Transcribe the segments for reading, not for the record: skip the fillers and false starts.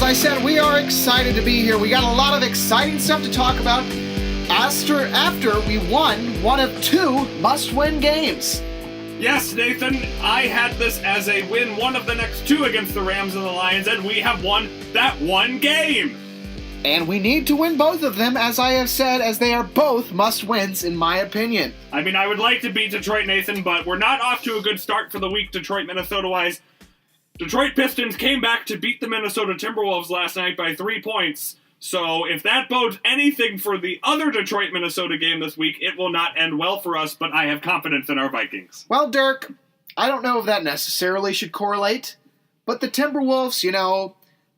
as I said, we are excited to be here. We got a lot of exciting stuff to talk about after we won one of two must-win games. Yes, Nathan, I had this as a win, one of the next two against the Rams and the Lions, and we have won that one game. And we need to win both of them, as I have said, as they are both must-wins, in my opinion. I mean, I would like to beat Detroit, Nathan, but we're not off to a good start for the week, Detroit, Minnesota-wise. Detroit Pistons came back to beat the Minnesota Timberwolves last night by 3 points. So if that bodes anything for the other Detroit-Minnesota game this week, it will not end well for us, but I have confidence in our Vikings. Well, Dirk, I don't know if that necessarily should correlate, but the Timberwolves,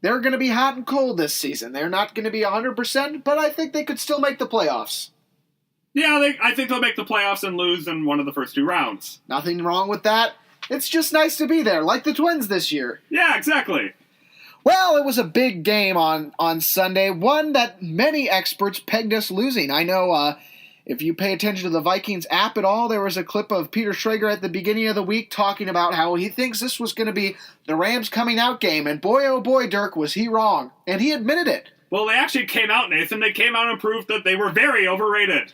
they're going to be hot and cold this season. They're not going to be 100%, but I think they could still make the playoffs. Yeah, I think they'll make the playoffs and lose in one of the first two rounds. Nothing wrong with that. It's just nice to be there, like the Twins this year. Yeah, exactly. Well, it was a big game on Sunday, one that many experts pegged us losing. I know if you pay attention to the Vikings app at all, there was a clip of Peter Schrager at the beginning of the week talking about how he thinks this was going to be the Rams coming out game, and boy, oh boy, Dirk, was he wrong. And he admitted it. Well, they actually came out, Nathan. They came out and proved that they were very overrated.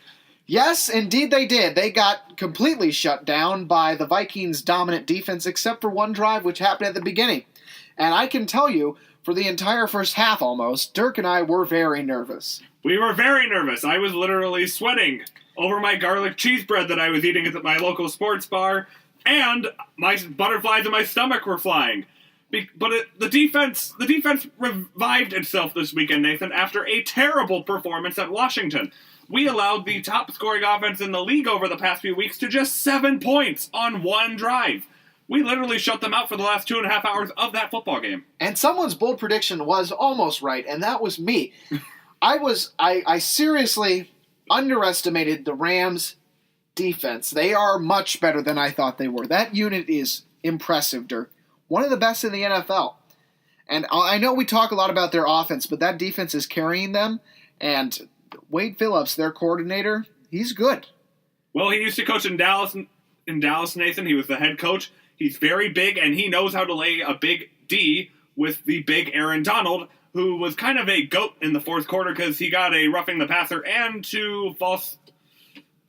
Yes, indeed they did. They got completely shut down by the Vikings' dominant defense, except for one drive, which happened at the beginning. And I can tell you, for the entire first half almost, Dirk and I were very nervous. We were very nervous. I was literally sweating over my garlic cheese bread that I was eating at my local sports bar, and my butterflies in my stomach were flying. But the defense revived itself this weekend, Nathan, after a terrible performance at Washington. We allowed the top scoring offense in the league over the past few weeks to just 7 points on one drive. We literally shut them out for the last 2.5 hours of that football game. And someone's bold prediction was almost right, and that was me. I seriously underestimated the Rams' defense. They are much better than I thought they were. That unit is impressive, Dirk. One of the best in the NFL. And I know we talk a lot about their offense, but that defense is carrying them. And Wade Phillips, their coordinator, he's good. Well, he used to coach in Dallas, Nathan. He was the head coach. He's very big, and he knows how to lay a big D with the big Aaron Donald, who was kind of a goat in the fourth quarter because he got a roughing the passer and two false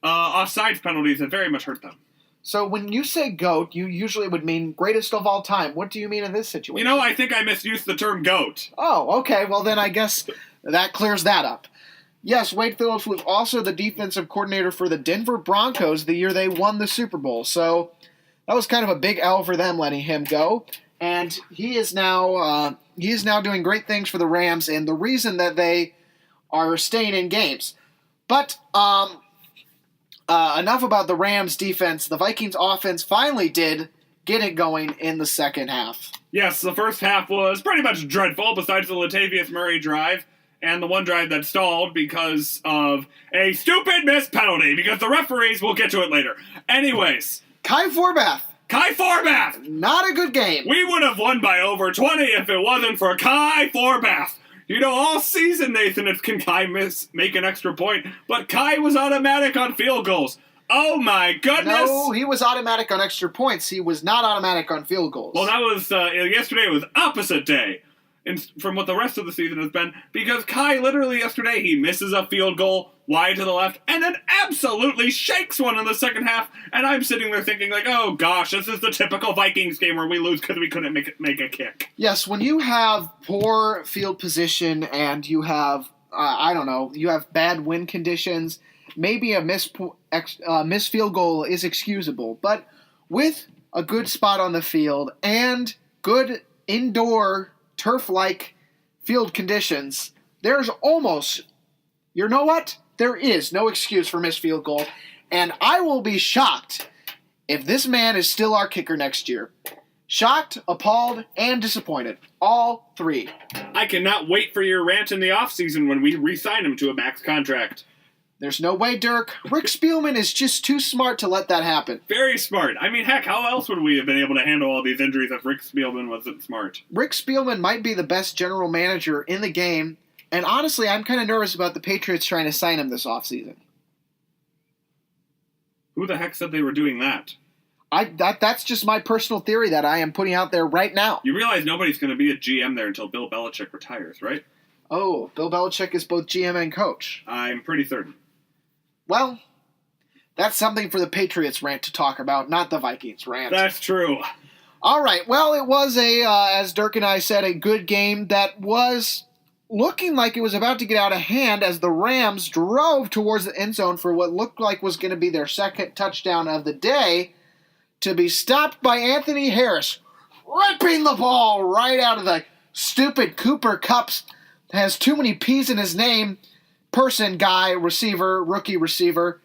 offsides penalties that very much hurt them. So when you say GOAT, you usually would mean greatest of all time. What do you mean in this situation? I think I misused the term GOAT. Oh, okay. Well, then I guess that clears that up. Yes, Wade Phillips was also the defensive coordinator for the Denver Broncos the year they won the Super Bowl. So that was kind of a big L for them letting him go. And he is now doing great things for the Rams and the reason that they are staying in games. But enough about the Rams defense. The Vikings offense finally did get it going in the second half. Yes, the first half was pretty much dreadful besides the Latavius Murray drive. And the one drive that stalled because of a stupid missed penalty, because the referees will get to it later. Anyways. Kai Forbath. Not a good game. We would have won by over 20 if it wasn't for Kai Forbath. All season, Nathan, can Kai make an extra point, but Kai was automatic on field goals. Oh my goodness. No, he was automatic on extra points. He was not automatic on field goals. Well, that was, yesterday was opposite day. From what the rest of the season has been, because Kai literally yesterday, he misses a field goal wide to the left, and then absolutely shakes one in the second half, and I'm sitting there thinking like, oh gosh, this is the typical Vikings game where we lose because we couldn't make a kick. Yes, when you have poor field position and you have, you have bad wind conditions, maybe a missed field goal is excusable, but with a good spot on the field and good indoor turf-like field conditions, there is no excuse for missed field goal, and I will be shocked if this man is still our kicker next year. Shocked, appalled, and disappointed. All three. I cannot wait for your rant in the offseason when we re-sign him to a max contract. There's no way, Dirk. Rick Spielman is just too smart to let that happen. Very smart. I mean, heck, how else would we have been able to handle all these injuries if Rick Spielman wasn't smart? Rick Spielman might be the best general manager in the game, and honestly, I'm kind of nervous about the Patriots trying to sign him this offseason. Who the heck said they were doing that? That's just my personal theory that I am putting out there right now. You realize nobody's going to be a GM there until Bill Belichick retires, right? Oh, Bill Belichick is both GM and coach. I'm pretty certain. Well, that's something for the Patriots rant to talk about, not the Vikings rant. That's true. All right. Well, it was as Dirk and I said, a good game that was looking like it was about to get out of hand as the Rams drove towards the end zone for what looked like was going to be their second touchdown of the day, to be stopped by Anthony Harris, ripping the ball right out of the stupid Cooper Kupp's, has too many P's in his name, rookie receiver.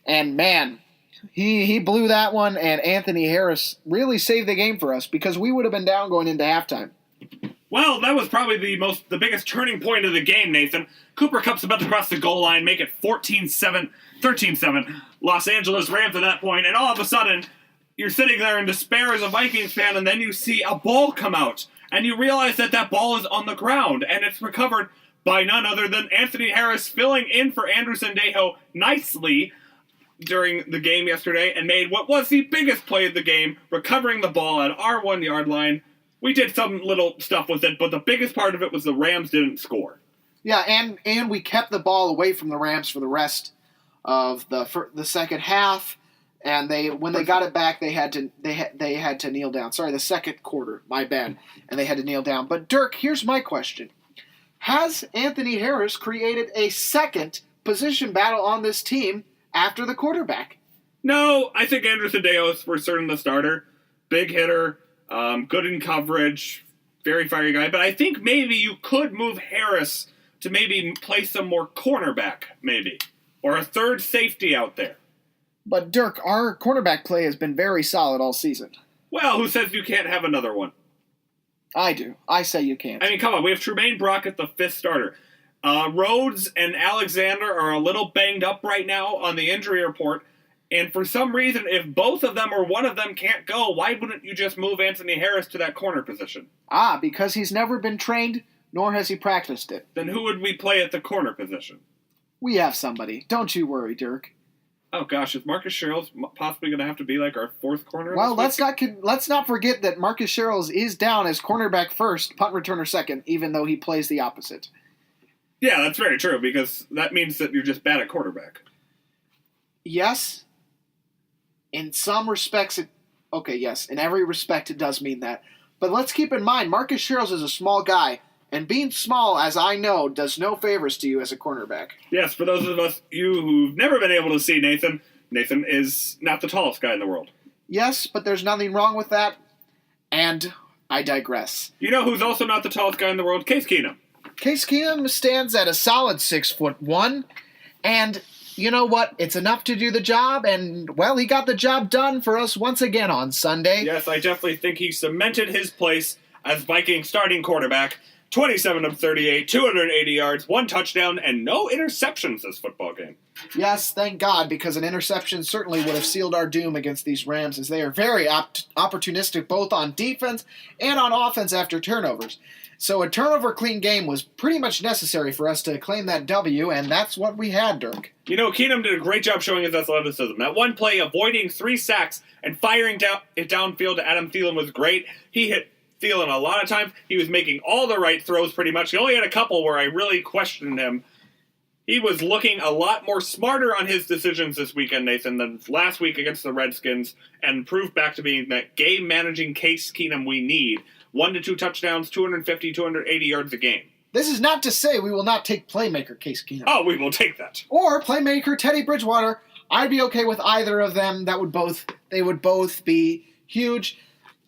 And man, he blew that one, and Anthony Harris really saved the game for us because we would have been down going into halftime. Well, that was probably the biggest turning point of the game, Nathan. Cooper Kupp's about to cross the goal line, make it 13-7, Los Angeles Rams at that point, and all of a sudden, you're sitting there in despair as a Vikings fan, and then you see a ball come out, and you realize that ball is on the ground, and it's recovered by none other than Anthony Harris filling in for Andrew Sendejo nicely during the game yesterday and made what was the biggest play of the game, recovering the ball at our 1-yard line. We did some little stuff with it, but the biggest part of it was the Rams didn't score. Yeah, and we kept the ball away from the Rams for the rest of the second half. And when they got it back, they had to kneel down. Sorry, the second quarter, my bad. And they had to kneel down. But Dirk, here's my question: has Anthony Harris created a second position battle on this team after the quarterback? No, I think Andrew Sendejo is for certain the starter. Big hitter, good in coverage, very fiery guy. But I think maybe you could move Harris to maybe play some more cornerback, maybe, or a third safety out there. But, Dirk, our cornerback play has been very solid all season. Well, who says you can't have another one? I do. I say you can't. I mean, come on. We have Tremaine Brockett, the fifth starter. Rhodes and Alexander are a little banged up right now on the injury report. And for some reason, if both of them or one of them can't go, why wouldn't you just move Anthony Harris to that corner position? Because he's never been trained, nor has he practiced it. Then who would we play at the corner position? We have somebody. Don't you worry, Dirk. Oh gosh, is Marcus Sherrills possibly going to have to be like our fourth corner? Well, let's not forget that Marcus Sherrills is down as cornerback first, punt returner second, even though he plays the opposite. Yeah, that's very true, because that means that you're just bad at quarterback. Yes. In some respects, yes. In every respect, it does mean that. But let's keep in mind, Marcus Sherrills is a small guy, and being small, as I know, does no favors to you as a cornerback. Yes, for those of you who've never been able to see Nathan is not the tallest guy in the world. Yes, but there's nothing wrong with that, and I digress. You know who's also not the tallest guy in the world? Case Keenum. Case Keenum stands at a solid 6'1", and you know what? It's enough to do the job, and, well, he got the job done for us once again on Sunday. Yes, I definitely think he cemented his place as Vikings starting quarterback. 27 of 38, 280 yards, 1 touchdown, and no interceptions this football game. Yes, thank God, because an interception certainly would have sealed our doom against these Rams, as they are very opportunistic both on defense and on offense after turnovers. So a turnover-clean game was pretty much necessary for us to claim that W, and that's what we had, Dirk. You know, Keenum did a great job showing his athleticism. That one play, avoiding 3 sacks and firing it downfield to Adam Thielen was great. He hit Thielen a lot of times. He was making all the right throws pretty much. He only had a couple where I really questioned him. He was looking a lot more smarter on his decisions this weekend, Nathan, than last week against the Redskins, and proved back to being that game-managing Case Keenum we need. 1 to 2 touchdowns, 250, 280 yards a game. This is not to say we will not take playmaker Case Keenum. Oh, we will take that. Or playmaker Teddy Bridgewater. I'd be okay with either of them. They would both be huge.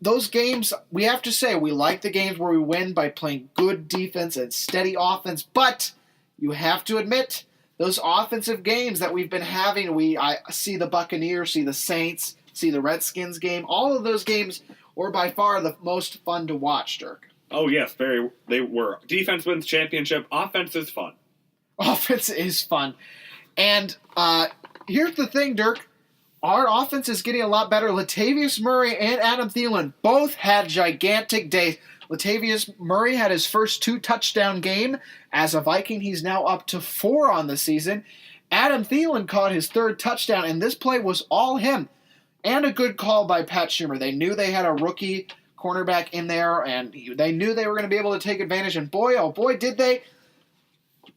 Those games, we have to say, we like the games where we win by playing good defense and steady offense, but you have to admit, those offensive games that we've been having, I see the Buccaneers, see the Saints, see the Redskins game, all of those games were by far the most fun to watch, Dirk. Oh, yes, they were. Defense wins championship. Offense is fun. Offense is fun. And here's the thing, Dirk. Our offense is getting a lot better. Latavius Murray and Adam Thielen both had gigantic days. Latavius Murray had his first 2-touchdown game. As a Viking, he's now up to 4 on the season. Adam Thielen caught his 3rd touchdown, and this play was all him. And a good call by Pat Shurmur. They knew they had a rookie cornerback in there, and they knew they were going to be able to take advantage. And boy, oh boy, did they.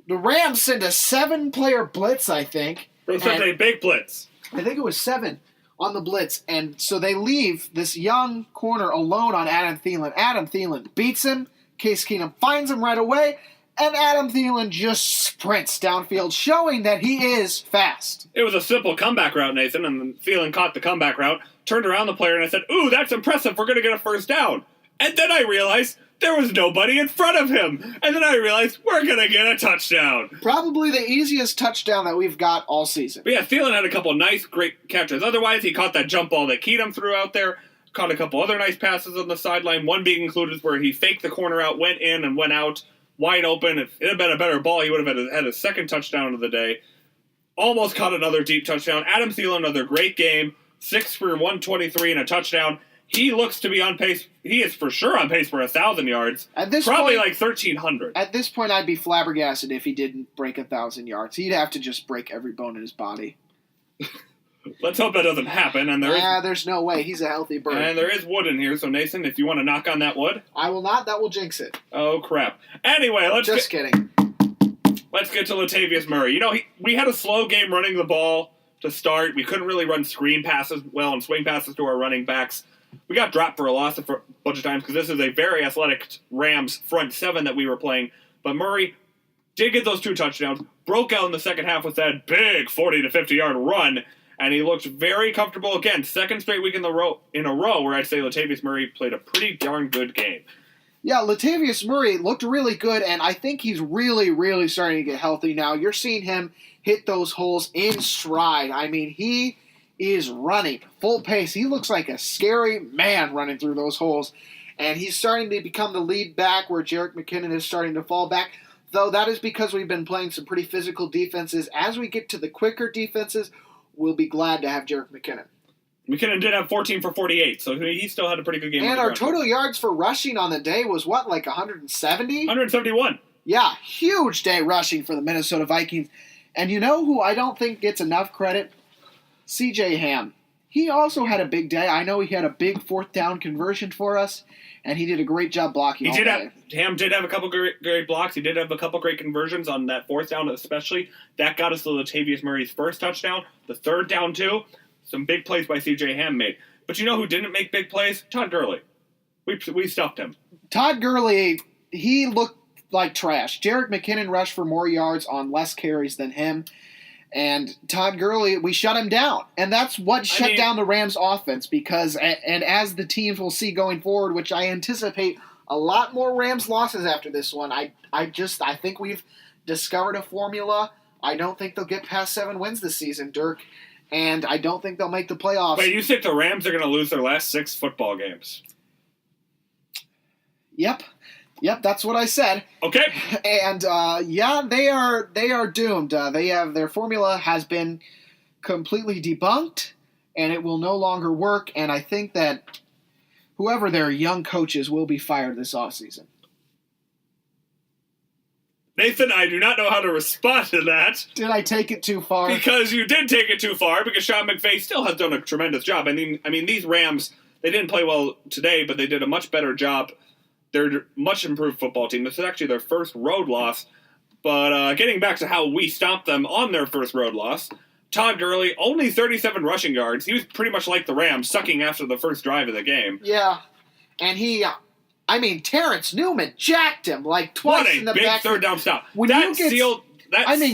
The Rams sent a 7-player blitz, I think. They sent a big blitz. I think it was 7 on the blitz. And so they leave this young corner alone on Adam Thielen. Adam Thielen beats him. Case Keenum finds him right away. And Adam Thielen just sprints downfield, showing that he is fast. It was a simple comeback route, Nathan, and Thielen caught the comeback route, turned around the player, and I said, ooh, that's impressive. We're going to get a first down. And then I realized there was nobody in front of him. And then I realized we're going to get a touchdown. Probably the easiest touchdown that we've got all season. But yeah, Thielen had a couple nice, great catches. Otherwise, he caught that jump ball that Keenum threw out there, caught a couple other nice passes on the sideline, one being included where he faked the corner out, went in, and went out wide open. If it had been a better ball, he would have had a second touchdown of the day. Almost caught another deep touchdown. Adam Thielen, another great game. 6 for 123 and a touchdown. He looks to be on pace. He is for sure on pace for 1,000 yards. At this Probably point, like 1,300. At this point, I'd be flabbergasted if he didn't break 1,000 yards. He'd have to just break every bone in his body. Let's hope that doesn't happen. And there's no way. He's a healthy bird. And there is wood in here, so Nathan, if you want to knock on that wood. I will not. That will jinx it. Oh, crap. Anyway, Just kidding. Let's get to Latavius Murray. You know, we had a slow game running the ball to start. We couldn't really run screen passes well and swing passes to our running backs. We got dropped for a loss a bunch of times because this is a very athletic Rams front 7 that we were playing. But Murray did get those 2 touchdowns, broke out in the second half with that big 40 to 50-yard run, and he looked very comfortable again. Second straight week in a row where I'd say Latavius Murray played a pretty darn good game. Yeah, Latavius Murray looked really good, and I think he's really, really starting to get healthy now. You're seeing him hit those holes in stride. I mean, he is running full pace. He looks like a scary man running through those holes, and he's starting to become the lead back where Jerick McKinnon is starting to fall back, though that is because we've been playing some pretty physical defenses. As we get to the quicker defenses, we'll be glad to have Jerick McKinnon. McKinnon did have 14 for 48, so he still had a pretty good game. And our total yards for rushing on the day was what, like 170? 171. Yeah, huge day rushing for the Minnesota Vikings. And you know who I don't think gets enough credit? C.J. Ham. He also had a big day. I know he had a big 4th down conversion for us, and he did a great job blocking all day. Ham did have a couple great blocks. He did have a couple great conversions on that 4th down especially. That got us to Latavius Murray's first touchdown. The 3rd down, too. Some big plays by C.J. Ham made. But you know who didn't make big plays? Todd Gurley. We stuffed him. Todd Gurley, he looked like trash. Jerick McKinnon rushed for more yards on less carries than him. And Todd Gurley, we shut him down. And that's what shut down the Rams offense because, and as the teams will see going forward, which I anticipate a lot more Rams losses after this one, I think we've discovered a formula. I don't think they'll get past 7 wins this season, Dirk. And I don't think they'll make the playoffs. Wait, you think the Rams are going to lose their last 6 football games? Yep, that's what I said. Okay. And they are doomed. Their formula has been completely debunked, and it will no longer work. And I think that whoever their young coaches will be fired this offseason. Nathan, I do not know how to respond to that. Did I take it too far? Because you did take it too far, because Sean McVay still has done a tremendous job. I mean, these Rams, they didn't play well today, but they did a much better job. They're a much improved football team. This is actually their first road loss. But getting back to how we stopped them on their first road loss, Todd Gurley, only 37 rushing yards. He was pretty much like the Rams, sucking after the first drive of the game. Yeah, and Terrence Newman jacked him like twice in the back. What a big third down stop.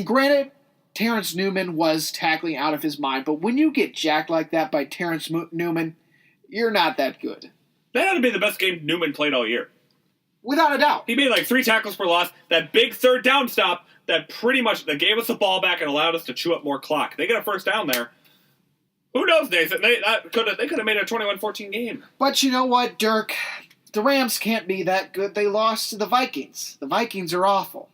Granted, Terrence Newman was tackling out of his mind, but when you get jacked like that by Terrence Newman, you're not that good. That had to be the best game Newman played all year. Without a doubt. He made like 3 tackles for loss. That big third down stop that gave us the ball back and allowed us to chew up more clock. They get a first down there. Who knows, Nathan? They could have made a 21-14 game. But you know what, Dirk? The Rams can't be that good. They lost to the Vikings. The Vikings are awful.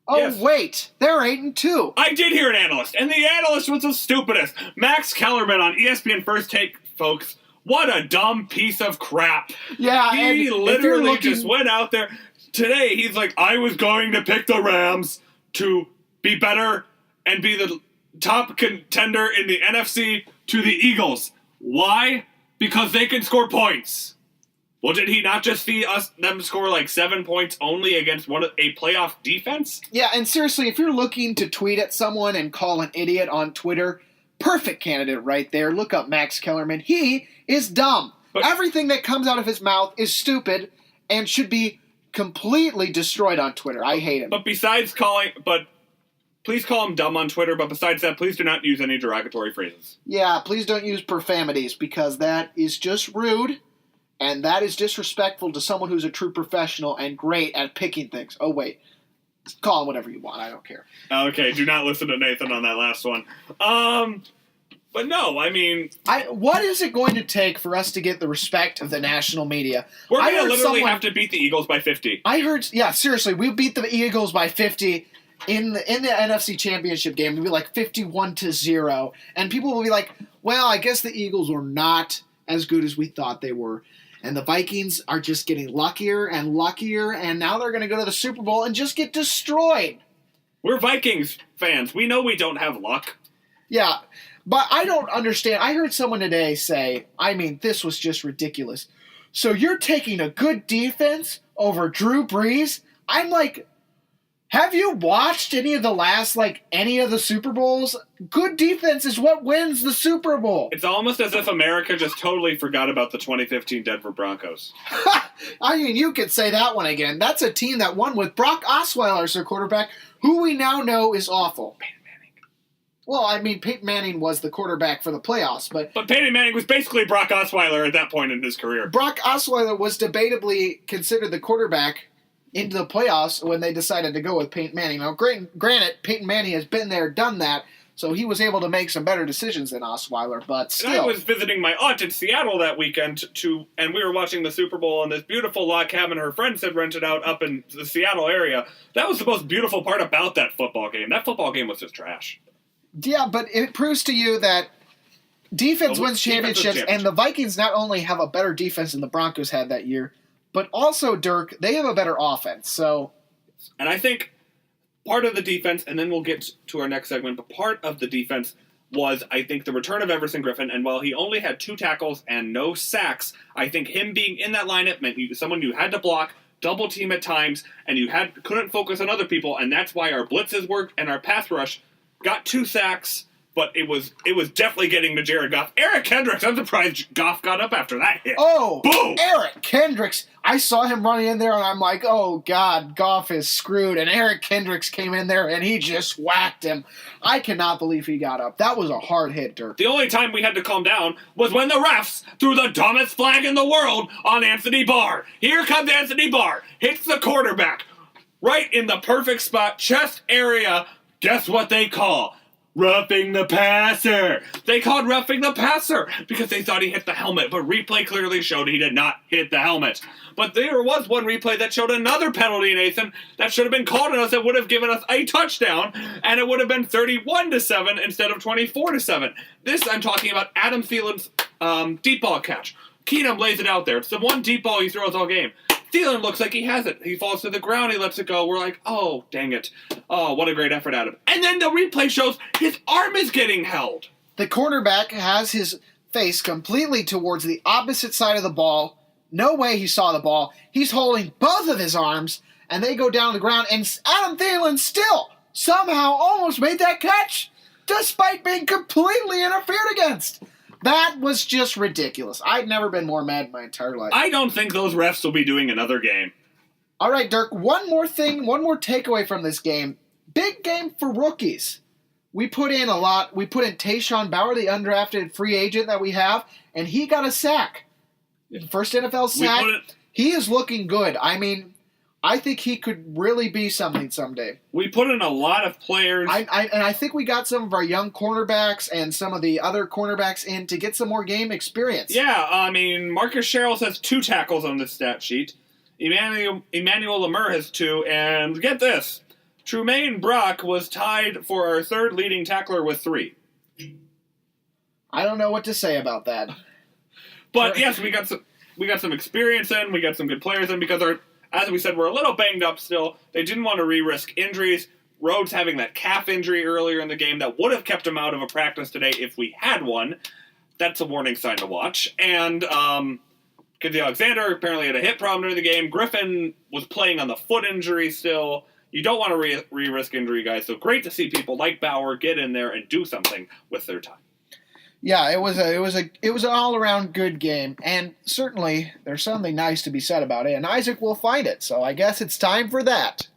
Oh, yes. Wait. They're 8-2. I did hear an analyst, and the analyst was the stupidest. Max Kellerman on ESPN First Take, folks. What a dumb piece of crap. Yeah, he literally just went out there. Today, he's like, I was going to pick the Rams to be better and be the top contender in the NFC to the Eagles. Why? Because they can score points. Well, did he not just see them score like 7 points only against a playoff defense? Yeah, and seriously, if you're looking to tweet at someone and call an idiot on Twitter, perfect candidate right there. Look up Max Kellerman. He is dumb. But everything that comes out of his mouth is stupid and should be completely destroyed on Twitter. I hate him. But please call him dumb on Twitter, but besides that, please do not use any derogatory phrases. Yeah, please don't use profanities because that is just rude and that is disrespectful to someone who's a true professional and great at picking things. Oh, wait. Call him whatever you want. I don't care. Okay, do not listen to Nathan on that last one. But no, I mean... what is it going to take for us to get the respect of the national media? We're going to literally have to beat the Eagles by 50. I heard... Yeah, seriously, we beat the Eagles by 50 in the NFC Championship game. We'd be like 51-0. And people will be like, well, I guess the Eagles were not as good as we thought they were. And the Vikings are just getting luckier and luckier, and now they're going to go to the Super Bowl and just get destroyed. We're Vikings fans. We know we don't have luck. Yeah, but I don't understand. I heard someone today say, I mean, this was just ridiculous. So you're taking a good defense over Drew Brees? I'm like, have you watched any of the Super Bowls? Good defense is what wins the Super Bowl. It's almost as if America just totally forgot about the 2015 Denver Broncos. I mean, you could say that one again. That's a team that won with Brock Osweiler as their quarterback, who we now know is awful. Peyton Manning. Well, I mean, Peyton Manning was the quarterback for the playoffs, but Peyton Manning was basically Brock Osweiler at that point in his career. Brock Osweiler was debatably considered the quarterback into the playoffs when they decided to go with Peyton Manning. Now, granted, Peyton Manning has been there, done that, so he was able to make some better decisions than Osweiler, but still. And I was visiting my aunt in Seattle that weekend, and we were watching the Super Bowl in this beautiful log cabin her friends had rented out up in the Seattle area. That was the most beautiful part about that football game. That football game was just trash. Yeah, but it proves to you that defense wins championships, and the Vikings not only have a better defense than the Broncos had that year, but also, Dirk, they have a better offense. So, and I think part of the defense, and then we'll get to our next segment, but part of the defense was, I think, the return of Everson Griffin. And while he only had 2 tackles and no sacks, I think him being in that lineup meant someone you had to block, double team at times, and you couldn't focus on other people. And that's why our blitzes worked and our pass rush got 2 sacks. But it was definitely getting to Jared Goff. Eric Kendricks, I'm surprised Goff got up after that hit. Oh, boom! Eric Kendricks. I saw him running in there, and I'm like, oh, God, Goff is screwed. And Eric Kendricks came in there, and he just whacked him. I cannot believe he got up. That was a hard hit, Dirk. The only time we had to calm down was when the refs threw the dumbest flag in the world on Anthony Barr. Here comes Anthony Barr. Hits the quarterback. Right in the perfect spot, chest area. Guess what they call? Roughing the passer. They called roughing the passer because they thought he hit the helmet, but replay clearly showed he did not hit the helmet. But there was one replay that showed another penalty, Nathan, that should have been called on us that would have given us a touchdown, and it would have been 31-7 instead of 24-7. This, I'm talking about Adam Thielen's deep ball catch. Keenum lays it out there. It's the one deep ball he throws all game. Thielen looks like he has it. He falls to the ground. He lets it go. We're like, oh, dang it. Oh, what a great effort out of him. And then the replay shows his arm is getting held. The cornerback has his face completely towards the opposite side of the ball. No way he saw the ball. He's holding both of his arms, and they go down to the ground, and Adam Thielen still somehow almost made that catch, despite being completely interfered against. That was just ridiculous. I'd never been more mad in my entire life. I don't think those refs will be doing another game. All right, Dirk, one more takeaway from this game. Big game for rookies. We put in a lot. We put in Tayshaun Bauer, the undrafted free agent that we have, and he got a sack. First NFL sack. He is looking good. I mean, I think he could really be something someday. We put in a lot of players. And I think we got some of our young cornerbacks and some of the other cornerbacks in to get some more game experience. Yeah, I mean, Marcus Sherrill has 2 tackles on this stat sheet. Emmanuel Lemur has 2, and get this. Trumaine Brock was tied for our 3rd leading tackler with 3. I don't know what to say about that. But yes, we got some experience in, we got some good players in because as we said, we're a little banged up still. They didn't want to re-risk injuries. Rhodes having that calf injury earlier in the game that would have kept him out of a practice today if we had one. that's a warning sign to watch. And Kenzie Alexander apparently had a hip problem during the game. Griffin was playing on the foot injury still. You don't want to re-risk injury, guys. So great to see people like Bauer get in there and do something with their time. Yeah, it was an all-around good game, and certainly there's something nice to be said about it, and Isaac will find it, so I guess it's time for that.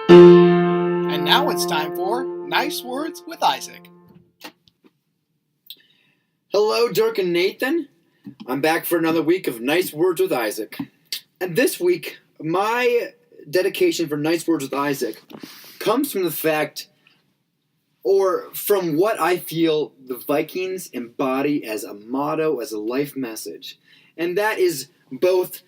And now it's time for Nice Words with Isaac. Hello, Dirk and Nathan. I'm back for another week of Nice Words with Isaac. And this week, my dedication for Nice Words with Isaac comes from the fact, or from what I feel the Vikings embody as a motto, as a life message. And that is both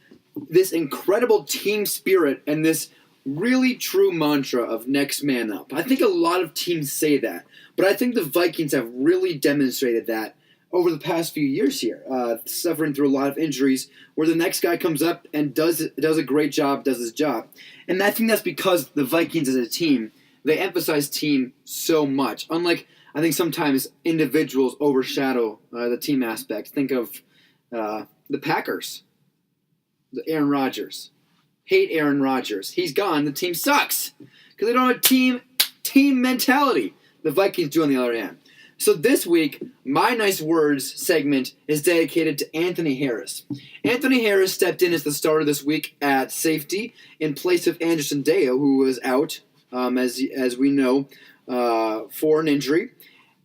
this incredible team spirit and this really true mantra of next man up. I think a lot of teams say that, but I think the Vikings have really demonstrated that over the past few years here, suffering through a lot of injuries, where the next guy comes up and does a great job, does his job. And I think that's because the Vikings as a team, they emphasize team so much. Unlike, I think sometimes individuals overshadow the team aspect. Think of the Packers, the Aaron Rodgers. Hate Aaron Rodgers. He's gone. The team sucks because they don't have a team mentality. The Vikings do on the other hand. So this week, my Nice Words segment is dedicated to Anthony Harris. Anthony Harris stepped in as the starter this week at safety in place of Anderson Deo, who was out, as we know, for an injury.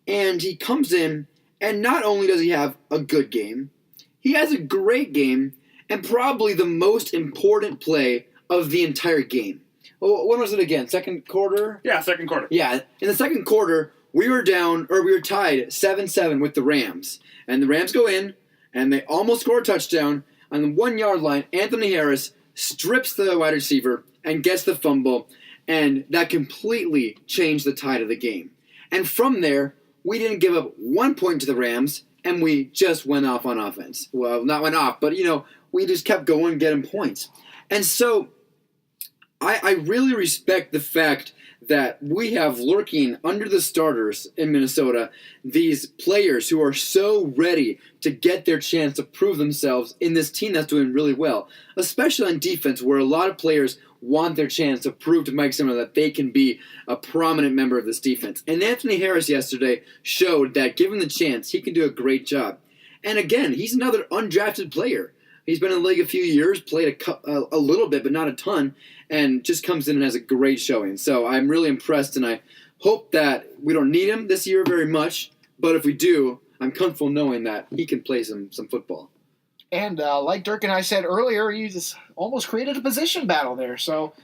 And he comes in, and not only does he have a good game, he has a great game, and probably the most important play of the entire game. Oh, when was it again? Second quarter? Yeah, second quarter. Yeah, in the second quarter, we were tied 7-7 with the Rams. And the Rams go in, and they almost score a touchdown. On the 1 yard line, Anthony Harris strips the wide receiver and gets the fumble. And that completely changed the tide of the game. And from there, we didn't give up 1 point to the Rams, and we just went off on offense. Well, not went off, but, we just kept going, getting points. And so I really respect the fact that we have lurking under the starters in Minnesota these players who are so ready to get their chance to prove themselves in this team that's doing really well, especially on defense where a lot of players want their chance to prove to Mike Zimmer that they can be a prominent member of this defense. And Anthony Harris yesterday showed that given the chance, he can do a great job. And again, he's another undrafted player. He's been in the league a few years, played a little bit, but not a ton, and just comes in and has a great showing. So I'm really impressed, and I hope that we don't need him this year very much, but if we do, I'm comfortable knowing that he can play some football. And like Dirk and I said earlier, he just almost created a position battle there, so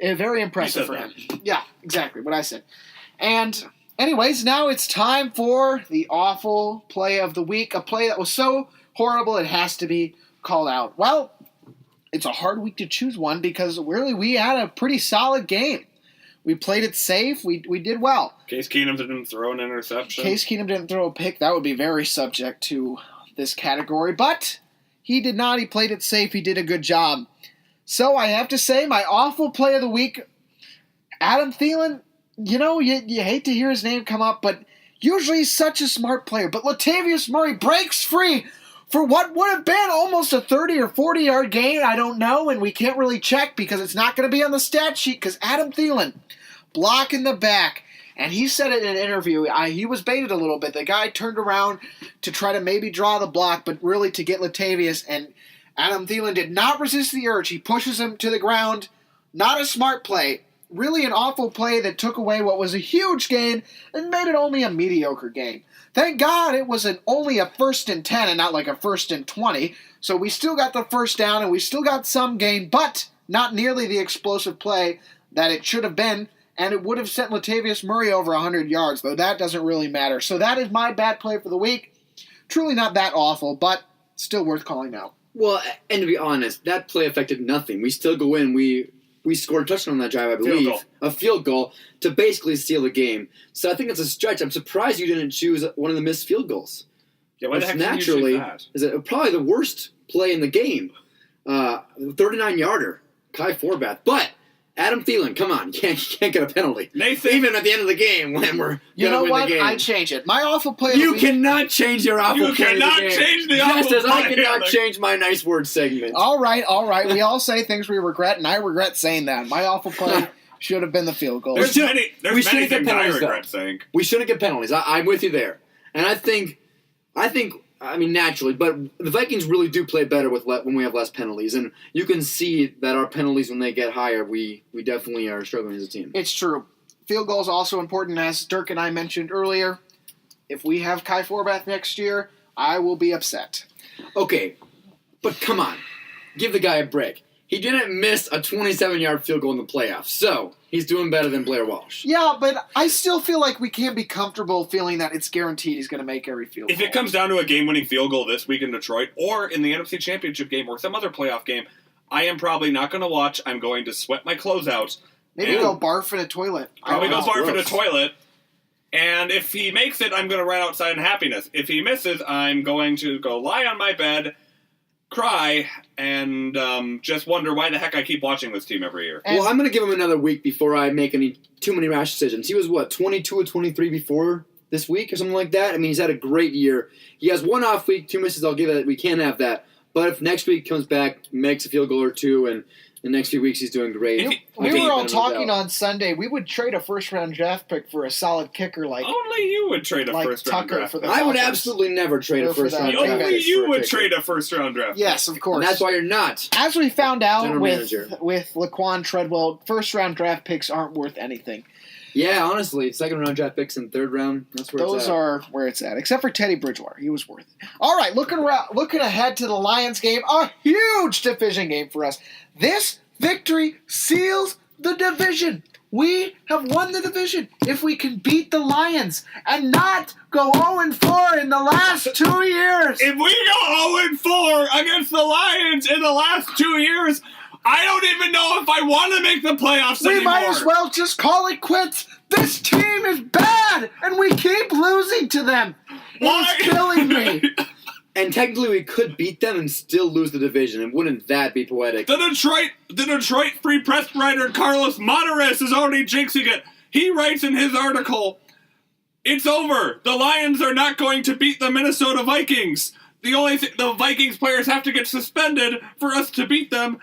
very impressive for him. Yeah, exactly what I said. And anyways, now it's time for the awful play of the week, a play that was so horrible it has to be called out. Well, it's a hard week to choose one because really we had a pretty solid game. We played it safe. We did well. Case Keenum didn't throw an interception. Case Keenum didn't throw a pick. That would be very subject to this category. But he did not. He played it safe. He did a good job. So I have to say, my awful play of the week, Adam Thielen, you hate to hear his name come up, but usually he's such a smart player. But Latavius Murray breaks free for what would have been almost a 30 or 40-yard gain, I don't know, and we can't really check because it's not going to be on the stat sheet because Adam Thielen, block in the back, and he said it in an interview, he was baited a little bit. The guy turned around to try to maybe draw the block, but really to get Latavius, and Adam Thielen did not resist the urge. He pushes him to the ground. Not a smart play. Really an awful play that took away what was a huge gain and made it only a mediocre gain. Thank God it was only a 1st and 10 and not like a 1st and 20. So we still got the first down and we still got some gain, but not nearly the explosive play that it should have been. And it would have sent Latavius Murray over 100 yards, though that doesn't really matter. So that is my bad play for the week. Truly not that awful, but still worth calling out. Well, and to be honest, that play affected nothing. We still go in. We scored a touchdown on that drive, I believe. A field goal to basically seal the game. So I think it's a stretch. I'm surprised you didn't choose one of the missed field goals. Yeah, why the heck didn't you choose that? Is it probably the worst play in the game. 39-yarder, Kai Forbath. But Adam Thielen, come on, you can't get a penalty. Nathan, Even at the end of the game when we're You gonna know win what? the game. I change it. My awful play of the You week. cannot change your awful You play of the cannot game. change the Just awful as I play. cannot change my nice word segment. All right. We all say things we regret, and I regret saying that. My awful play should have been the field goal. there's We many shouldn't get things I penalties, though. regret saying. We shouldn't get penalties. I'm with you there. And I think, naturally, but the Vikings really do play better when we have less penalties. And you can see that our penalties, when they get higher, we definitely are struggling as a team. It's true. Field goal is also important, as Dirk and I mentioned earlier. If we have Kai Forbath next year, I will be upset. Okay, but come on. Give the guy a break. He didn't miss a 27-yard field goal in the playoffs, so he's doing better than Blair Walsh. Yeah, but I still feel like we can't be comfortable feeling that it's guaranteed he's going to make every field goal. If it comes down to a game-winning field goal this week in Detroit, or in the NFC Championship game, or some other playoff game, I am probably not going to watch. I'm going to sweat my clothes out. Maybe go barf in a toilet. Probably go barf in a gross. toilet. And if he makes it, I'm going to run outside in happiness. If he misses, I'm going to go lie on my bed, cry, and just wonder why the heck I keep watching this team every year. Well, I'm going to give him another week before I make too many rash decisions. He was, 22 or 23 before this week or something like that? I mean, he's had a great year. He has one off week, 2 misses, I'll give it. We can't have that. But if next week comes back, makes a field goal or two, and the next few weeks he's doing great. We were all talking on Sunday. We would trade a first-round draft pick for a solid kicker like Only you would trade a like first-round Tucker draft for pick. the I would Falcons. absolutely never trade a Go for first round that. draft Only pick you for a would kicker. trade a first-round draft pick. Yes, of course. And that's why you're not. As we found out General with manager. Laquan Treadwell, first-round draft picks aren't worth anything. Yeah, honestly, second-round draft picks and third round, that's where Those it's at. are where it's at, except for Teddy Bridgewater. He was worth it. All right, looking ahead to the Lions game, a huge division game for us. This victory seals the division. We have won the division if we can beat the Lions and not go 0-4 in the last 2 years. If we go 0-4 against the Lions in the last 2 years, I don't even know if I want to make the playoffs We anymore. might as well just call it quits. This team is bad, and we keep losing to them. Why? It's killing me. And technically we could beat them and still lose the division, and wouldn't that be poetic? The Detroit Free Press writer Carlos Monteres is already jinxing it. He writes in his article, "It's over. The Lions are not going to beat the Minnesota Vikings. The Vikings players have to get suspended for us to beat them."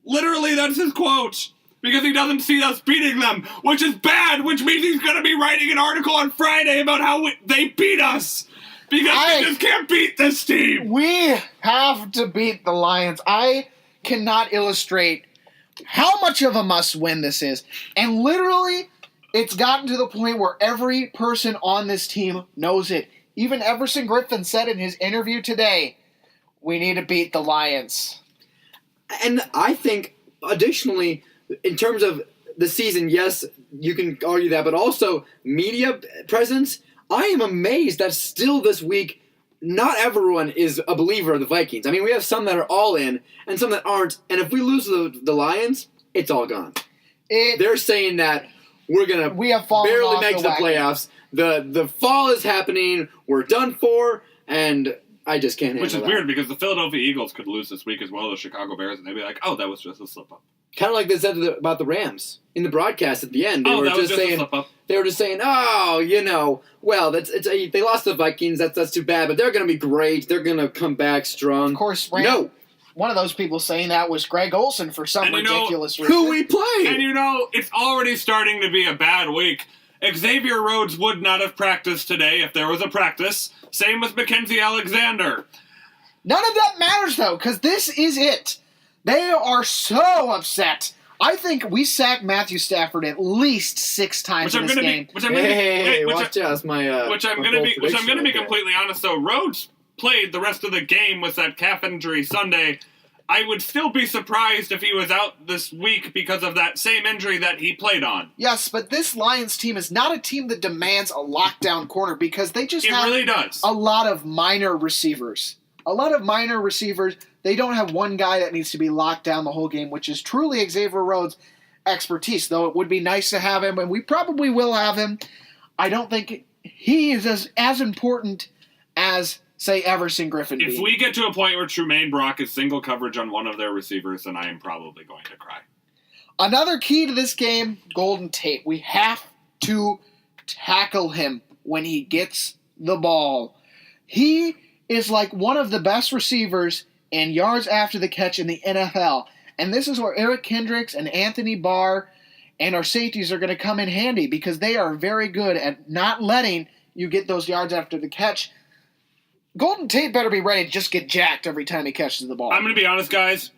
Literally, that's his quote. Because he doesn't see us beating them, which is bad, which means he's going to be writing an article on Friday about how they beat us. Because we just can't beat this team. We have to beat the Lions. I cannot illustrate how much of a must-win this is. And literally, it's gotten to the point where every person on this team knows it. Even Everson Griffin said in his interview today, we need to beat the Lions. And I think, additionally, in terms of the season, yes, you can argue that, but also media presence, I am amazed that still this week, not everyone is a believer of the Vikings. I mean, we have some that are all in and some that aren't, and if we lose the Lions, it's all gone. They're saying that we have barely make the playoffs. The fall is happening. We're done for, and I just can't handle Which is that. weird because the Philadelphia Eagles could lose this week as well as the Chicago Bears, and they'd be like, "Oh, that was just a slip up." Kind of like they said about the Rams in the broadcast at the end. That was just a slip up. They were just saying, "Oh, well, they lost the Vikings. That's too bad, but they're going to be great. They're going to come back strong." Of course, no. One of those people saying that was Greg Olson for some ridiculous reason. Who we play? And it's already starting to be a bad week. Xavier Rhodes would not have practiced today if there was a practice. Same with Mackenzie Alexander. None of that matters, though, because this is it. They are so upset. I think we sacked Matthew Stafford at least 6 times in this game. Hey, watch out. That's my Which I'm going to be completely honest, though. Rhodes played the rest of the game with that calf injury Sunday. I would still be surprised if he was out this week because of that same injury that he played on. Yes, but this Lions team is not a team that demands a lockdown corner because they just have really does. a lot of minor receivers. They don't have one guy that needs to be locked down the whole game, which is truly Xavier Rhodes' expertise, though it would be nice to have him, and we probably will have him. I don't think he is as important as, say, Everson Griffin. If we get to a point where Trumaine Brock is single coverage on one of their receivers, then I am probably going to cry. Another key to this game, Golden Tate. We have to tackle him when he gets the ball. He is like one of the best receivers in yards after the catch in the NFL. And this is where Eric Kendricks and Anthony Barr and our safeties are going to come in handy because they are very good at not letting you get those yards after the catch. Golden Tate better be ready to just get jacked every time he catches the ball. I'm going to be honest, guys.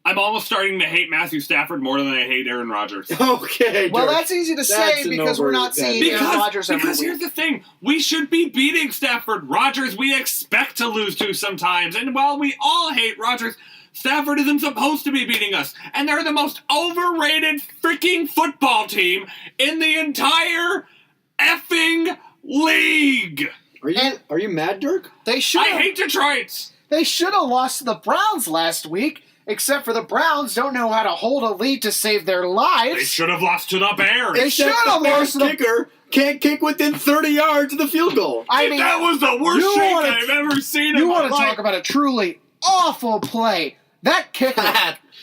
I'm almost starting to hate Matthew Stafford more than I hate Aaron Rodgers. Okay, well, Dirk. that's easy to say because we're not seeing Aaron Rodgers every Because week. here's the thing. We should be beating Stafford. Rodgers we expect to lose to sometimes. And while we all hate Rodgers, Stafford isn't supposed to be beating us. And they're the most overrated freaking football team in the entire effing league. Are you mad, Dirk? They should. I hate Detroit. They should have lost to the Browns last week, except for the Browns don't know how to hold a lead to save their lives. They should have lost to the Bears. They should have lost to the kicker can't kick within 30 yards of the field goal. I mean, that was the worst shake I've ever seen in my life. You want to talk about a truly awful play. That kicker,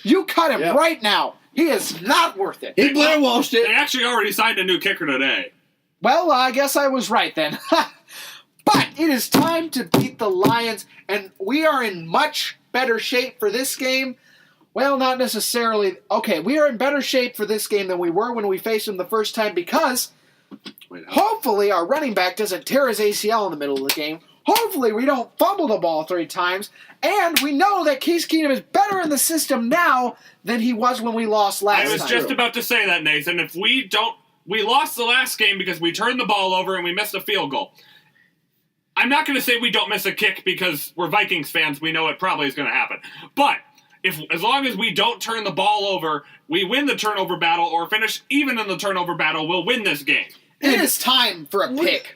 you cut him right now. He is not worth it. He Blair Walshed it. They actually already signed a new kicker today. Well, I guess I was right then. But it is time to beat the Lions, and we are in much better shape for this game. Well, not necessarily. Okay, we are in better shape for this game than we were when we faced them the first time because hopefully our running back doesn't tear his ACL in the middle of the game. Hopefully we don't fumble the ball 3 times. And we know that Case Keenum is better in the system now than he was when we lost last time. I was just about to say that, Nathan. If we lost the last game because we turned the ball over and we missed a field goal. I'm not going to say we don't miss a kick because we're Vikings fans. We know it probably is going to happen. But as long as we don't turn the ball over, we win the turnover battle or finish even in the turnover battle, we'll win this game. It is time for a pick.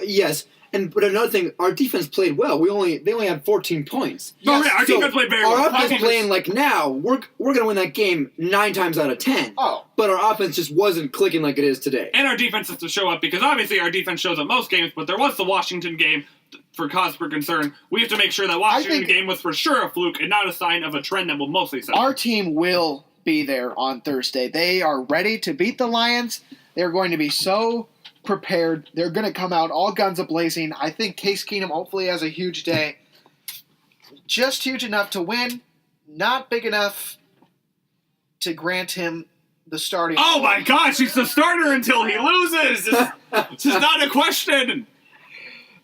Yes. But another thing, our defense played well. They only had 14 points. Yes. Our defense played very well. Our offense playing like now, we're going to win that game 9 times out of 10. Oh. But our offense just wasn't clicking like it is today. And our defense has to show up because obviously our defense shows up most games, but there was the Washington game for cause for concern. We have to make sure that Washington game was for sure a fluke and not a sign of a trend that will mostly settle. Our team will be there on Thursday. They are ready to beat the Lions. They're going to be so prepared. They're going to come out all guns a-blazing. I think Case Keenum hopefully has a huge day. Just huge enough to win, not big enough to grant him the starting. Oh my gosh, he's the starter until he loses. This is not a question.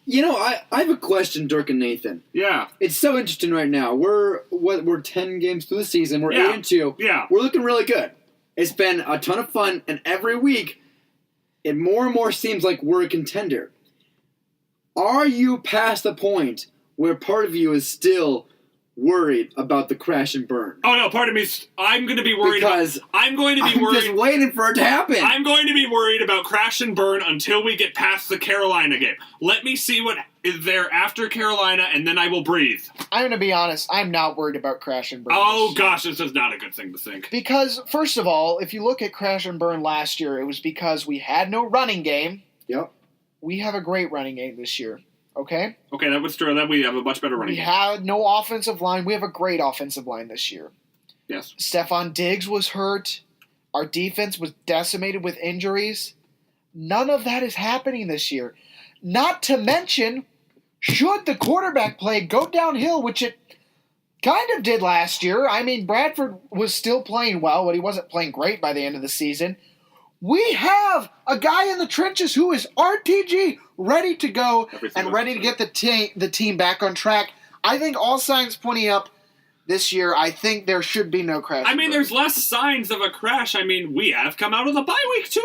You know, I have a question, Dirk and Nathan. Yeah. It's so interesting right now. We're 10 games through the season. We're 8-2. Yeah. We're looking really good. It's been a ton of fun, and every week it more and more seems like we're a contender. Are you past the point where part of you is still worried about the crash and burn? Oh no, part of me. I'm going to be worried. I'm going to be worried. Just waiting for it to happen. I'm going to be worried about crash and burn until we get past the Carolina game. Let me see what is there after Carolina, and then I will breathe. I'm going to be honest. I'm not worried about crash and burn. Oh gosh, this is not a good thing to think. Because first of all, if you look at crash and burn last year, it was because we had no running game. Yep. We have a great running game this year. Okay? Okay, that was true. That we have a much better running game. We had no offensive line. We have a great offensive line this year. Yes. Stephon Diggs was hurt. Our defense was decimated with injuries. None of that is happening this year. Not to mention, should the quarterback play go downhill, which it kind of did last year. I mean, Bradford was still playing well, but he wasn't playing great by the end of the season. We have a guy in the trenches who is RTG, ready to go and ready to get the team back on track. I think all signs pointing up this year. I think there should be no crash. I mean, there's less signs of a crash. I mean, we have come out of the bye week 2-0.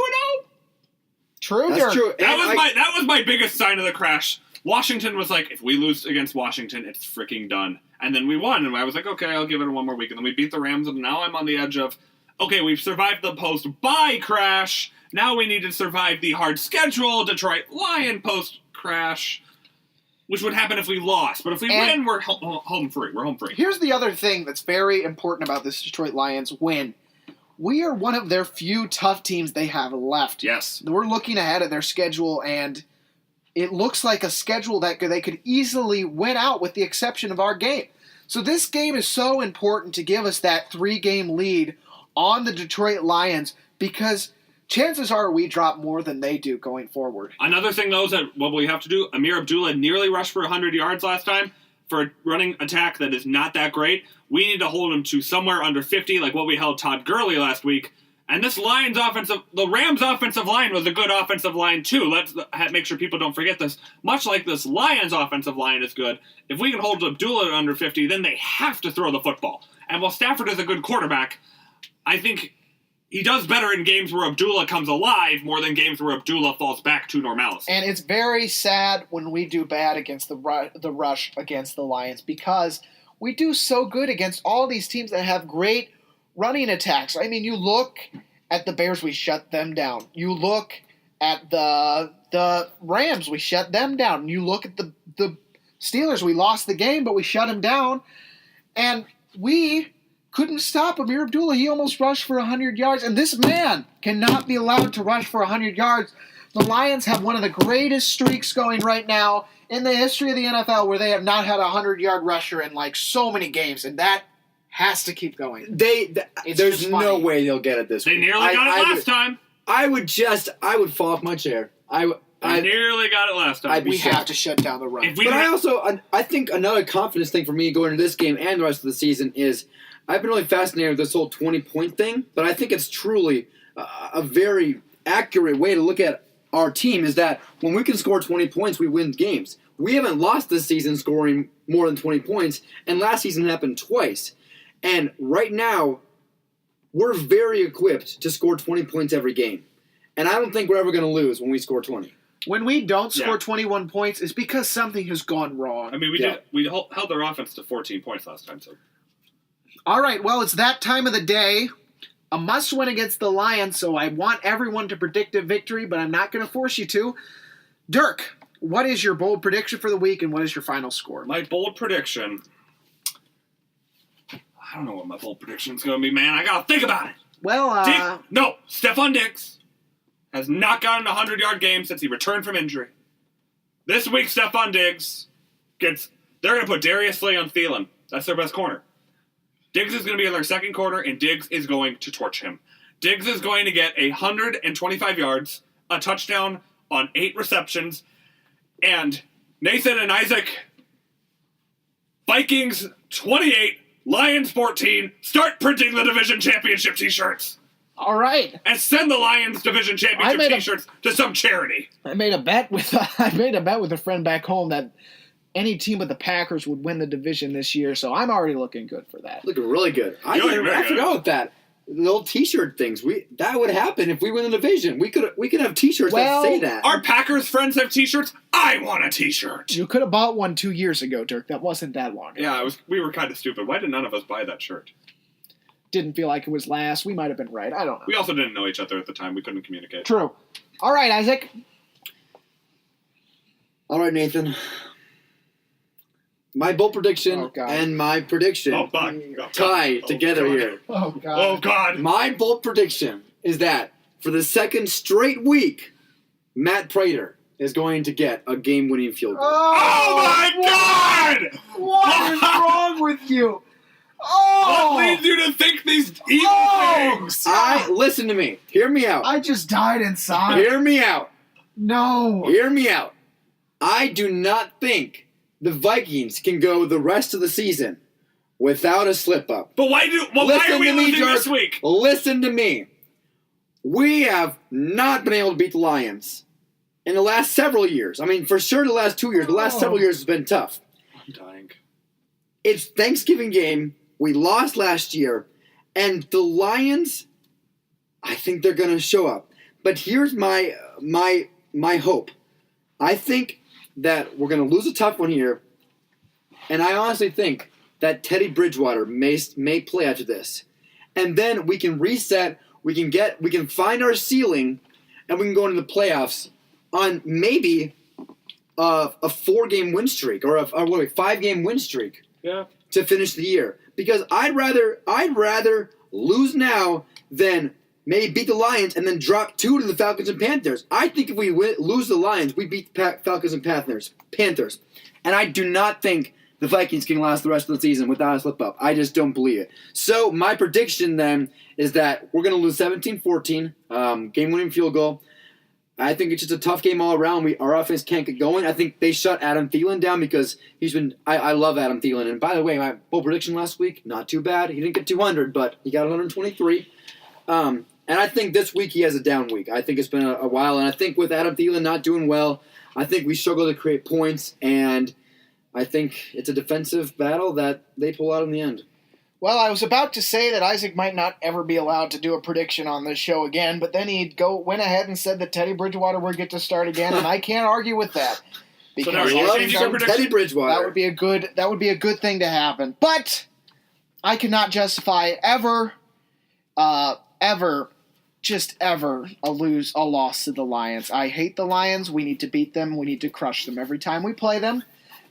True. That's true. That was my biggest sign of the crash. Washington was like, if we lose against Washington, it's freaking done. And then we won, and I was like, okay, I'll give it one more week. And then we beat the Rams, and now I'm on the edge of, okay, we've survived the post-bye crash. Now we need to survive the hard schedule, Detroit Lion post-crash, which would happen if we lost. But if we win, we're home free. We're home free. Here's the other thing that's very important about this Detroit Lions win. We are one of their few tough teams they have left. Yes. We're looking ahead at their schedule, and it looks like a schedule that they could easily win out with the exception of our game. So this game is so important to give us that 3-game lead on the Detroit Lions because chances are we drop more than they do going forward. Another thing, though, is that what we have to do, Amir Abdullah nearly rushed for 100 yards last time for a running attack that is not that great. We need to hold him to somewhere under 50, like what we held Todd Gurley last week. And the Rams' offensive line was a good offensive line, too. Let's make sure people don't forget this. Much like this Lions' offensive line is good, if we can hold Abdullah under 50, then they have to throw the football. And while Stafford is a good quarterback, I think he does better in games where Abdullah comes alive more than games where Abdullah falls back to normality. And it's very sad when we do bad against the rush against the Lions because we do so good against all these teams that have great running attacks. I mean, you look at the Bears, we shut them down. You look at the Rams, we shut them down. You look at the Steelers, we lost the game, but we shut them down. And we couldn't stop Amir Abdullah. He almost rushed for 100 yards. And this man cannot be allowed to rush for 100 yards. The Lions have one of the greatest streaks going right now in the history of the NFL where they have not had a 100-yard rusher in like so many games. And that has to keep going. There's no way they'll get it this week. They nearly got it last time. I would fall off my chair. I nearly got it last time. We have to shut down the run. I think another confidence thing for me going into this game and the rest of the season is I've been really fascinated with this whole 20-point thing, but I think it's truly a very accurate way to look at our team is that when we can score 20 points, we win games. We haven't lost this season scoring more than 20 points, and last season happened twice. And right now, we're very equipped to score 20 points every game. And I don't think we're ever going to lose when we score 20. When we don't score 21 points, it's because something has gone wrong. I mean, we held their offense to 14 points last time. So, all right, well, it's that time of the day. A must-win against the Lions, so I want everyone to predict a victory, but I'm not going to force you to. Dirk, what is your bold prediction for the week, and what is your final score? My bold prediction... I don't know what my bold prediction is going to be, man. I got to think about it. Well, Stephon Diggs has not gotten a 100-yard game since he returned from injury. This week, Stephon Diggs they're going to put Darius Slay on Thielen. That's their best corner. Diggs is going to be in their second corner, and Diggs is going to torch him. Diggs is going to get 125 yards, a touchdown on 8 receptions, and Nathan and Isaac, Vikings 28, Lions 14, start printing the division championship t-shirts. All right. And send the Lions division championship t-shirts to some charity. I made a bet with a friend back home that any team but the Packers would win the division this year, so I'm already looking good for that. Looking really good. I forgot about that. The little T-shirt things. That would happen if we win the division. We could have T-shirts that say that. Our Packers friends have T-shirts. I want a T-shirt. You could have bought one 2 years ago, Dirk. That wasn't that long ago. Yeah, we were kind of stupid. Why did none of us buy that shirt? Didn't feel like it was last. We might have been right. I don't know. We also didn't know each other at the time. We couldn't communicate. True. All right, Isaac. All right, Nathan. My bold prediction and my prediction tie together here. Oh, God. Oh, God. My bold prediction is that for the second straight week, Matt Prater is going to get a game-winning field goal. Oh my God! What is wrong with you? Oh! What leads you to think these evil things? Listen to me. Hear me out. I just died inside. Hear me out. No. Hear me out. I do not think the Vikings can go the rest of the season without a slip-up. But why are we losing this week? Listen to me. We have not been able to beat the Lions in the last several years. I mean, for sure the last 2 years. The last several years has been tough. I'm dying. It's Thanksgiving game. We lost last year. And the Lions, I think they're going to show up. But here's my hope. I think that we're going to lose a tough one here, and I honestly think that Teddy Bridgewater may play after this, and then we can reset. We can find our ceiling, and we can go into the playoffs on maybe a 4-game win streak or a 5-game win streak. Yeah. To finish the year, because I'd rather lose now than maybe beat the Lions and then drop 2 to the Falcons and Panthers. I think if we lose the Lions, we beat the Falcons and Panthers. And I do not think the Vikings can last the rest of the season without a slip-up. I just don't believe it. So my prediction then is that we're going to lose 17-14, game-winning field goal. I think it's just a tough game all around. Our offense can't get going. I think they shut Adam Thielen down because he's been – I love Adam Thielen. And by the way, my bold prediction last week, not too bad. He didn't get 200, but he got 123. And I think this week he has a down week. I think it's been a while. And I think with Adam Thielen not doing well, I think we struggle to create points. And I think it's a defensive battle that they pull out in the end. Well, I was about to say that Isaac might not ever be allowed to do a prediction on this show again, but then he went ahead and said that Teddy Bridgewater would get to start again, and I can't argue with that. So now you're changing your prediction? Teddy Bridgewater. That would be a good thing to happen. But I cannot justify ever a loss to the Lions. I hate the Lions. We need to beat them. We need to crush them. Every time we play them,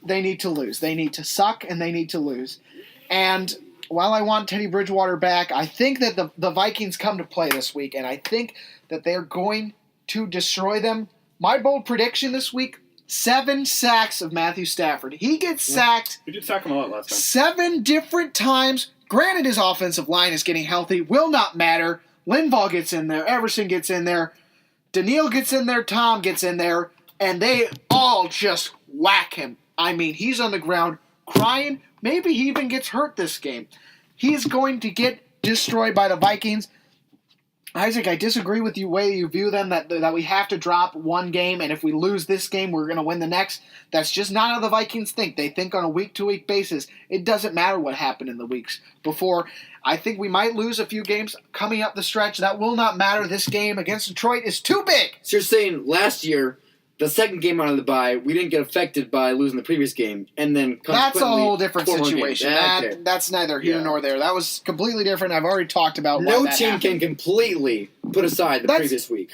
they need to lose. They need to suck, and they need to lose. And while I want Teddy Bridgewater back, I think that the Vikings come to play this week, and I think that they're going to destroy them. My bold prediction this week, 7 sacks of Matthew Stafford. He gets sacked. We did sack him a lot last time. 7 different times. Granted, his offensive line is getting healthy. Will not matter. Linval gets in there. Everson gets in there. Daniil gets in there. Tom gets in there. And they all just whack him. I mean, he's on the ground crying. Maybe he even gets hurt this game. He's going to get destroyed by the Vikings. Isaac, I disagree with the way you view them, that we have to drop one game, and if we lose this game, we're going to win the next. That's just not how the Vikings think. They think on a week-to-week basis. It doesn't matter what happened in the weeks before. I think we might lose a few games coming up the stretch. That will not matter. This game against Detroit is too big. So you're saying last year, the second game out of the bye, we didn't get affected by losing the previous game, and then that's a whole different 4 more situation. games. That's neither here nor there. That was completely different. I've already talked about why no that team happened. can completely put aside the previous week.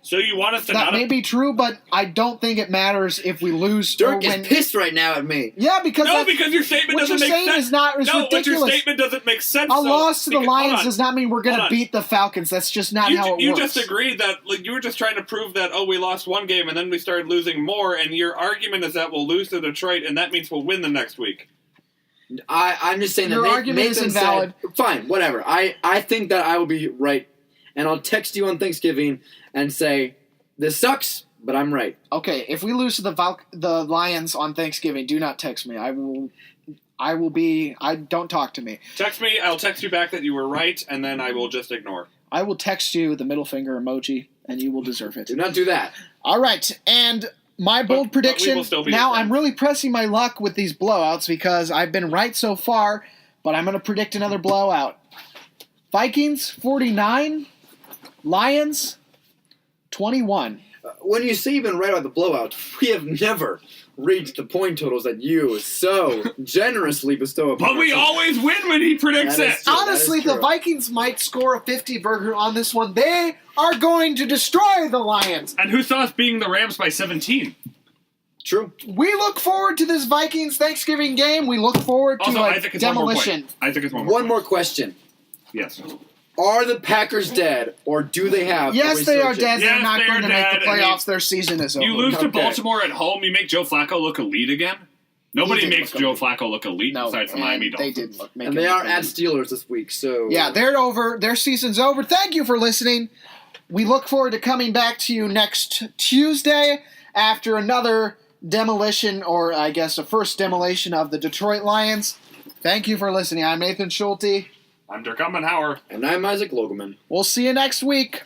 So you want us to that not may be true, but I don't think it matters if we lose Dirk or win. is pissed right now at me. Yeah, because your statement what doesn't you're make saying sense. is ridiculous. But your statement doesn't make sense. A loss to the Lions hold on. does not mean we're going to Hold on. beat the Falcons. That's just not how it works. You just agreed that you were just trying to prove that we lost one game and then we started losing more, and your argument is that we'll lose to Detroit and that means we'll win the next week. I'm just saying Your that argument is Nathan invalid. Said, fine, whatever. I think that I will be right, and I'll text you on Thanksgiving and say, this sucks, but I'm right. Okay, if we lose to the Lions on Thanksgiving, do not text me. Don't talk to me. Text me, I'll text you back that you were right, and then I will just ignore. I will text you the middle finger emoji, and you will deserve it. Do not do that. All right, and my bold prediction. we will still be Now, friends. I'm really pressing my luck with these blowouts because I've been right so far, but I'm going to predict another blowout. Vikings, 49. Lions, 21. When you say you've been right about the blowout, we have never reached the point totals that you so generously bestow upon But we us. always win when he predicts That it. is true. Honestly, that is the true. Vikings might score a 50-burger on this one. They are going to destroy the Lions. And who saw us beating the Rams by 17? True. We look forward to this Vikings Thanksgiving game. We look forward to Also, a Isaac is one more demolition. point. Isaac is one more One point. more question. Yes. Are the Packers dead, or do they have Yes, a they are resurgence? dead. They're Yes, not they going are to make dead, the and playoffs. Their season is over. You lose to Okay. Baltimore at home, you make Joe Flacco look elite again? Nobody He did makes look Joe elite. Flacco look elite No, besides the and Miami they Dolphins. did make And it they are look at elite. Steelers this week, so... Yeah, they're over. Their season's over. Thank you for listening. We look forward to coming back to you next Tuesday after another demolition, or I guess a first demolition of the Detroit Lions. Thank you for listening. I'm Nathan Schulte. I'm Dirk Ummenhauer. And I'm Isaac Logeman. We'll see you next week.